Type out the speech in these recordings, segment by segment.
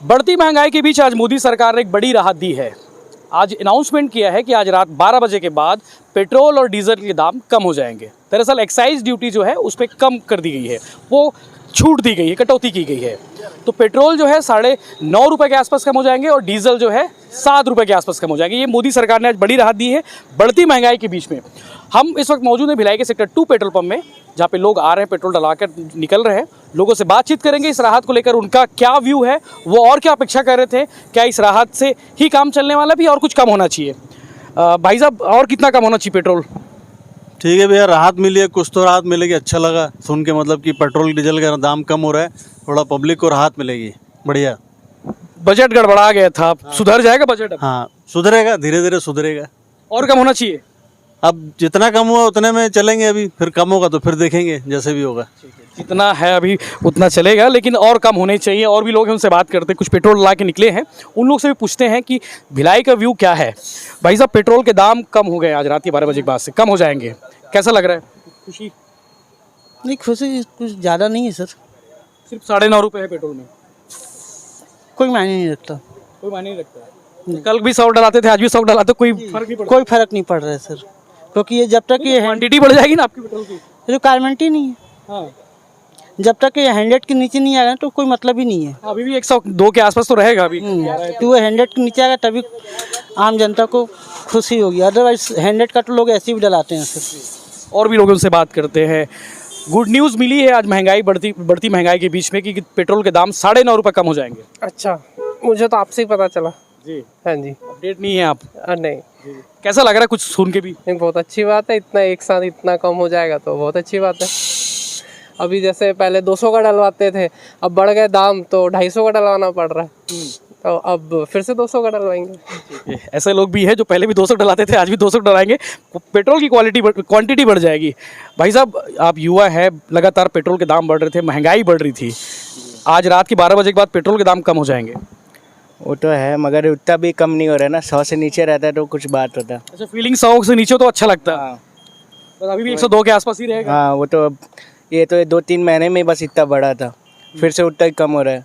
बढ़ती महंगाई के बीच आज मोदी सरकार ने एक बड़ी राहत दी है। आज अनाउंसमेंट किया है कि आज रात 12 बजे के बाद पेट्रोल और डीजल के दाम कम हो जाएंगे। दरअसल एक्साइज ड्यूटी जो है उस पर कम कर दी गई है, वो छूट दी गई है, कटौती की गई है। तो पेट्रोल जो है 9.5 रुपये के आसपास कम हो जाएंगे और डीजल जो है 7 रुपये के आसपास कम हो जाएंगे। ये मोदी सरकार ने आज बड़ी राहत दी है बढ़ती महंगाई के बीच में। हम इस वक्त मौजूद हैं भिलाई के सेक्टर 2 पेट्रोल पंप में, जहाँ पे लोग आ रहे हैं, पेट्रोल डलाकर निकल रहे हैं। लोगों से बातचीत करेंगे इस राहत को लेकर, उनका क्या व्यू है, वो और क्या अपेक्षा कर रहे थे, क्या इस राहत से ही काम चलने वाला भी और कुछ कम होना चाहिए। भाई साहब, और कितना कम होना चाहिए पेट्रोल? ठीक है भैया, राहत मिली है, कुछ तो राहत मिलेगी। अच्छा लगा सुन के, मतलब कि पेट्रोल डीजल का दाम कम हो रहा है, थोड़ा पब्लिक को राहत मिलेगी। बढ़िया। बजट गड़बड़ा गया था, सुधर जाएगा बजट अब? हाँ, सुधरेगा, धीरे धीरे सुधरेगा। और कम होना चाहिए? अब जितना कम हुआ उतने में चलेंगे, अभी फिर कम होगा तो फिर देखेंगे जैसे भी होगा। जितना है अभी उतना चलेगा, लेकिन और कम होने चाहिए। और भी लोग हैं, उनसे बात करते हैं, कुछ पेट्रोल ला के निकले हैं, उन लोग से भी पूछते हैं कि भिलाई का व्यू क्या है। भाई साहब, पेट्रोल के दाम कम हो गए आज रात के 12 बजे के बाद से, कम हो जाएंगे, कैसा लग रहा है? खुशी? नहीं, खुशी कुछ ज़्यादा नहीं है सर। सिर्फ 9.5 रुपये है पेट्रोल में, कोई मायने नहीं रखता। कोई मायने नहीं रखता। कल भी 100 डलाते थे, आज भी 100 डलाते, कोई फर्क नहीं पड़ता। कोई फर्क नहीं पड़ रहा है सर, क्योंकि ये जब तक ये क्वांटिटी बढ़ जाएगी ना आपकी पेट्रोल की। रिक्वायरमेंट ही नहीं है। हाँ, जब तक ये 100 के नीचे नहीं आएगा तो कोई मतलब ही नहीं है। अभी भी 102 के आसपास तो रहेगा अभी। तो वो 100 के नीचे आएगा तभी आम जनता को खुशी होगी, अदरवाइज 100 का तो लोग ऐसे ही डलाते हैं सर। और भी लोग उनसे बात करते हैं। गुड न्यूज़ मिली है आज महंगाई बढ़ती महंगाई के बीच में कि पेट्रोल के दाम 9.5 रुपये कम हो जाएंगे। अच्छा, मुझे तो आपसे ही पता चला जी। हाँ जी। अपडेट नहीं है आप? नहीं, कैसा लग रहा है कुछ सुन के भी? नहीं, बहुत अच्छी बात है। इतना एक साथ इतना कम हो जाएगा तो बहुत अच्छी बात है। अभी जैसे पहले 200 का डलवाते थे, अब बढ़ गए दाम तो 250 का डलवाना पड़ रहा है, तो अब फिर से 200 का डलवाएंगे। ऐसे लोग भी हैं जो पहले भी 200 डलाते थे, आज भी 200 डलाएंगे। पेट्रोल की क्वांटिटी बढ़ जाएगी। भाई साहब, आप युवा है, लगातार पेट्रोल के दाम बढ़ रहे थे, महंगाई बढ़ रही थी। आज रात के 12 बजे के बाद पेट्रोल के दाम कम हो जाएंगे। वो तो है, मगर उतना भी कम नहीं हो रहा है ना। 100 से नीचे रहता है तो कुछ बात होता है। अच्छा, फीलिंग 100 से नीचे तो अच्छा लगता है। बस अभी भी 102 के आसपास ही रहेगा। हाँ, वो तो ये तो 2-3 महीने में बस इतना बढ़ा था, फिर से उतना ही कम हो रहा है।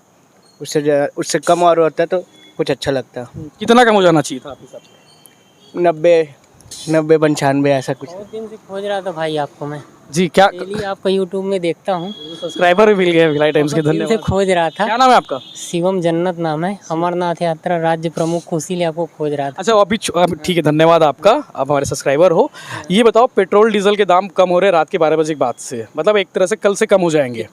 उससे कम और होता है तो कुछ अच्छा लगता है। कितना कम हो जाना चाहिए था आपके हिसाब से? 90-95 ऐसा कुछ। बहुत दिन से खोज रहा था भाई आपको मैं। जी, क्या डेली आपका यूट्यूब में देखता हूँ। सब्सक्राइबर भी मिल गए भिलाई टाइम्स के, बहुत दिन से धन्यवाद। खोज रहा था। क्या नाम है आपका? शिवम जन्नत नाम है, अमरनाथ यात्रा राज्य प्रमुख, इसीलिए आपको खोज रहा था। अच्छा, अभी ठीक है, धन्यवाद आपका, आप हमारे सब्सक्राइबर हो। ये बताओ, पेट्रोल डीजल के दाम कम हो रहे हैं रात के 12 बजे के बाद से, मतलब एक तरह से कल से कम हो जाएंगे।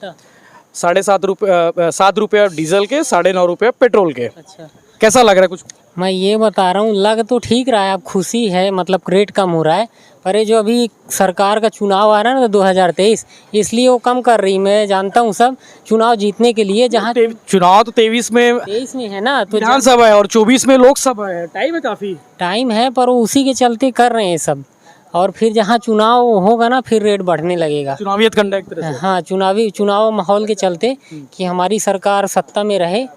7 रुपये डीजल के, 9.5 रुपये पेट्रोल के। अच्छा, कैसा लग रहा है कुछ? मैं ये बता रहा हूँ, लग तो ठीक रहा है, अब खुशी है, मतलब रेट कम हो रहा है। पर ये जो अभी सरकार का चुनाव आ रहा है ना 2023, इसलिए वो कम कर रही। मैं जानता हूँ सब चुनाव जीतने के लिए, जहाँ चुनाव तो 23 में है ना, तो विधानसभा है और 24 में लोकसभा है, टाइम है काफी। टाइम है, पर वो उसी के चलते कर रहे हैं सब। और फिर जहाँ चुनाव होगा ना, फिर रेट बढ़ने लगेगा। चुनावियत कंडक्ट तरह से। हाँ, चुनाव माहौल के चलते कि हमारी सरकार सत्ता में रहे,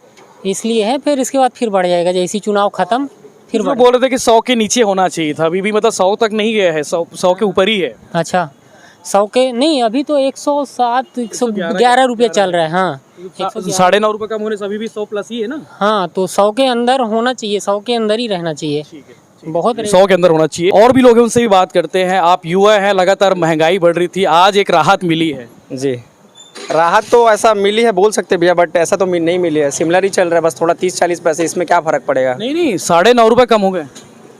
इसलिए है। फिर इसके बाद फिर बढ़ जाएगा, जैसे चुनाव खत्म फिर बोल रहे थे कि 100 के नीचे होना चाहिए था, अभी भी मतलब 100 तक नहीं गया है, 100 के ऊपर ही है। अच्छा, 100 के नहीं, अभी तो 107 111 रुपये चल रहा है। हाँ, 9.5 रुपये कम होने से अभी भी 100 प्लस ही है ना। हाँ, तो 100 के अंदर होना चाहिए, 100 के अंदर ही रहना चाहिए। बहुत 100 के अंदर होना चाहिए। और भी लोग हैं, उनसे भी बात करते हैं। आप युवा हैं, लगातार महंगाई बढ़ रही थी, आज एक राहत मिली है। जी, राहत तो ऐसा मिली है बोल सकते भैया, बट ऐसा तो नहीं मिली है, सिमिलर ही चल रहा है, बस थोड़ा 30-40 पैसे, इसमें क्या फ़र्क पड़ेगा। नहीं, 9.5 रुपये कम हो गए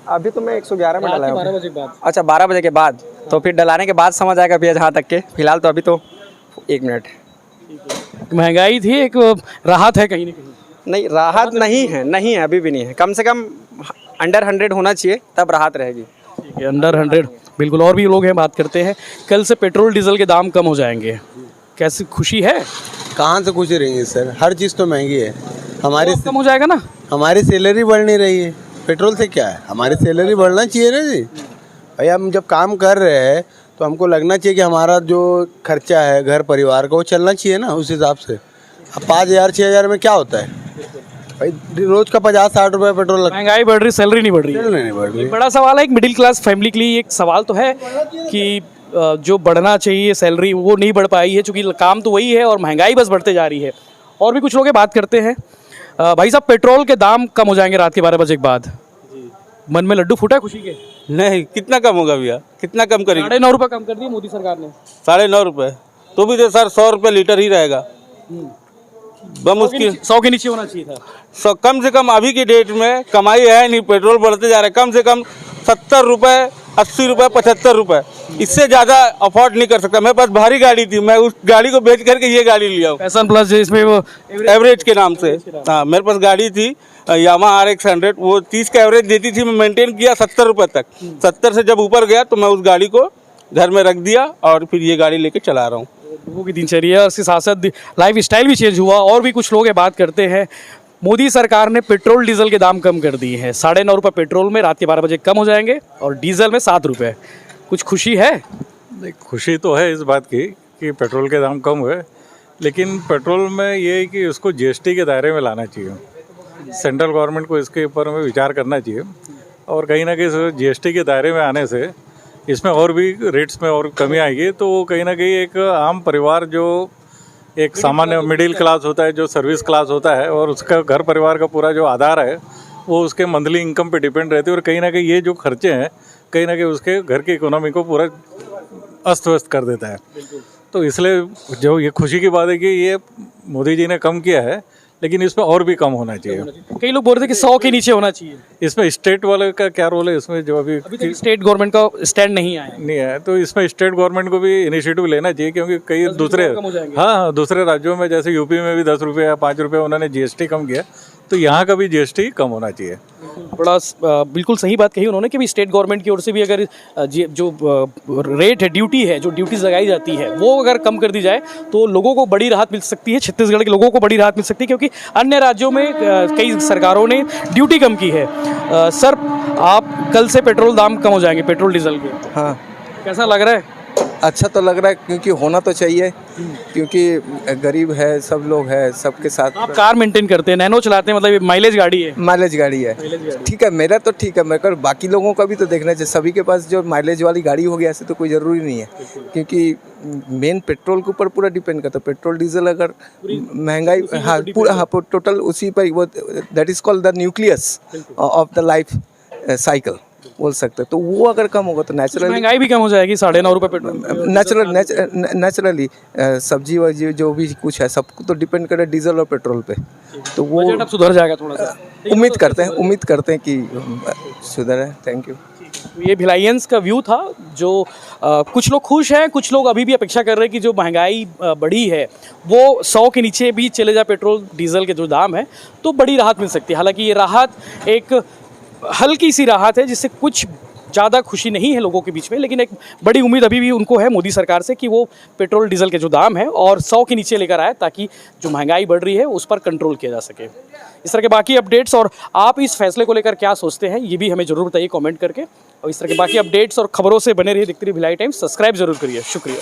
अभी तो मैं 111 में डला 12 बजे के बाद। अच्छा, 12 बजे के बाद तो फिर डलाने के बाद समझ आएगा भैया, जहाँ तक के फिलहाल तो अभी तो 1 मिनट। महंगाई थी, एक राहत है कहीं ना कहीं। नहीं, राहत नहीं है, अभी भी नहीं है। कम से कम अंडर 100 होना चाहिए, तब राहत रहेगी। ठीक है, अंडर 100 बिल्कुल। और भी लोग हैं, बात करते हैं। कल से पेट्रोल डीजल के दाम कम हो जाएंगे, कैसी खुशी है? कहाँ से खुशी रहेंगे सर, हर चीज़ तो महंगी है। हमारी कम हो जाएगा ना। हमारी सैलरी बढ़ नहीं रही है, पेट्रोल से क्या है, हमारी सैलरी बढ़ना चाहिए ना जी। भाई, हम जब काम कर रहे हैं तो हमको लगना चाहिए कि हमारा जो खर्चा है घर परिवार का, वो चलना चाहिए ना उस हिसाब से। अब 5,000-6,000 में क्या होता है भाई, रोज का 50-60 रुपये पेट्रोल लगता है। महंगाई बढ़ रही, सैलरी नहीं बढ़ रही। नहीं बढ़ रही। बड़ा सवाल है, एक मिडिल क्लास फैमिली के लिए एक सवाल तो है कि जो बढ़ना चाहिए सैलरी वो नहीं बढ़ पाई है, चूँकि काम तो वही है और महंगाई बस बढ़ते जा रही है। और भी कुछ लोग बात करते हैं। भाई साहब, पेट्रोल के दाम कम हो जाएंगे रात के 12 बजे के बाद। मन में लड्डू फूटा है खुशी के? नहीं, कितना कम होगा भैया, कितना कम करेंगे? 9.5 रुपये कम कर दिए मोदी सरकार ने। 9.5 रुपये तो भी तो सर 100 रुपये लीटर ही रहेगा। बम उसकी 100 के नीचे होना चाहिए था। कम से कम अभी की डेट में कमाई है नहीं, पेट्रोल बढ़ते जा रहे हैं। कम से कम 70 रुपये, 80 रुपये, 75 रुपये, इससे ज़्यादा अफोर्ड नहीं कर सकता। मेरे पास भारी गाड़ी थी, मैं उस गाड़ी को बेच करके ये गाड़ी लिया हूँ पैसन प्लस, इसमें वो एवरेज के नाम से। हाँ, मेरे पास गाड़ी थी यामाहा RX 100, वो 30 का एवरेज देती थी, मैं मेंटेन किया 70 रुपये तक। 70 से जब ऊपर गया तो मैं उस गाड़ी को घर में रख दिया और फिर ये गाड़ी लेके चला रहा हूँ। लोगों की दिनचर्या और इसके साथ साथ लाइफ स्टाइल भी चेंज हुआ। और भी कुछ लोग ये बात करते हैं। मोदी सरकार ने पेट्रोल डीजल के दाम कम कर दिए हैं। 9.5 रुपये पेट्रोल में रात के 12 बजे कम हो जाएंगे और डीजल में 7 रुपये। कुछ खुशी है? नहीं, खुशी तो है इस बात की कि पेट्रोल के दाम कम हुए, लेकिन पेट्रोल में ये है कि उसको GST के दायरे में लाना चाहिए। सेंट्रल गवर्नमेंट को इसके ऊपर में विचार करना चाहिए और कहीं ना कहीं GST के दायरे में आने से इसमें और भी रेट्स में और कमी आएगी। तो कहीं ना कहीं एक आम परिवार, जो एक सामान्य मिडिल क्लास होता है, जो सर्विस क्लास होता है, और उसका घर परिवार का पूरा जो आधार है वो उसके मंथली इनकम पे डिपेंड रहती है। और कहीं ना कहीं ये जो खर्चे हैं कहीं ना कहीं उसके घर की इकोनॉमी को पूरा अस्त व्यस्त कर देता है। तो इसलिए जो ये खुशी की बात है कि ये मोदी जी ने कम किया है, लेकिन इसमें और भी कम होना चाहिए। कई लोग बोल रहे थे कि 100 के नीचे होना चाहिए। इसमें स्टेट वाले का क्या रोल है इसमें, जो अभी तक स्टेट गवर्नमेंट का स्टैंड नहीं आया नहीं है, तो इसमें स्टेट गवर्नमेंट को भी इनिशिएटिव लेना चाहिए, क्योंकि कई दूसरे हाँ दूसरे राज्यों में जैसे यूपी में भी 10 रुपये या 5 रुपये उन्होंने GST कम किया, तो यहाँ का भी GST कम होना चाहिए। बड़ा बिल्कुल सही बात कही उन्होंने कि भी स्टेट गवर्नमेंट की ओर से भी अगर जो रेट है, ड्यूटी है, जो ड्यूटीज लगाई जाती है, वो अगर कम कर दी जाए तो लोगों को बड़ी राहत मिल सकती है। छत्तीसगढ़ के लोगों को बड़ी राहत मिल सकती है, क्योंकि अन्य राज्यों में कई सरकारों ने ड्यूटी कम की है। सर, आप कल से पेट्रोल दाम कम हो जाएंगे, पेट्रोल डीजल के। हाँ, कैसा लग रहा है? अच्छा तो लग रहा है, क्योंकि होना तो चाहिए, क्योंकि गरीब है, सब लोग हैं, सबके साथ। आप कार मेंटेन करते हैं, नैनो चलाते हैं, मतलब माइलेज गाड़ी है? माइलेज गाड़ी है, ठीक है। मेरा तो ठीक है, मगर बाकी लोगों का भी तो देखना चाहिए। सभी के पास जो माइलेज वाली गाड़ी हो गया ऐसे तो कोई ज़रूरी नहीं है, क्योंकि मेन पेट्रोल के ऊपर पूरा डिपेंड करता है। पेट्रोल डीजल अगर महंगाई, हाँ पूरा, हाँ टोटल उसी पर, वो that is called the nucleus of the life cycle बोल सकते हैं। तो वो अगर कम होगा तो नेचुरली महंगाई भी कम हो जाएगी। 9.5 रुपये पेट्रोल नेचुरली सब्जी वब्जी जो भी कुछ है सब तो डिपेंड करे डीजल और पेट्रोल पे। तो वो बजट अब सुधर जाएगा थोड़ा सा, उम्मीद करते हैं कि सुधरे। Thank you. ये भिलाइंस का व्यू था। जो कुछ लोग खुश हैं, कुछ लोग अभी भी अपेक्षा कर रहे हैं कि जो महंगाई बढ़ी है वो 100 के नीचे भी चले जाए पेट्रोल डीजल के जो दाम है, तो बड़ी राहत मिल सकती है। हालांकि ये राहत एक हल्की सी राहत है, जिससे कुछ ज़्यादा खुशी नहीं है लोगों के बीच में, लेकिन एक बड़ी उम्मीद अभी भी उनको है मोदी सरकार से कि वो पेट्रोल डीजल के जो दाम है और 100 के नीचे लेकर आए, ताकि जो महंगाई बढ़ रही है उस पर कंट्रोल किया जा सके। इस तरह के बाकी अपडेट्स और आप इस फैसले को लेकर क्या सोचते हैं, ये भी हमें ज़रूर बताइए कमेंट करके। और इस तरह के बाकी अपडेट्स और खबरों से बने रहिए, देखते रहिए भिलाई टाइम्स। सब्सक्राइब जरूर करिए। शुक्रिया।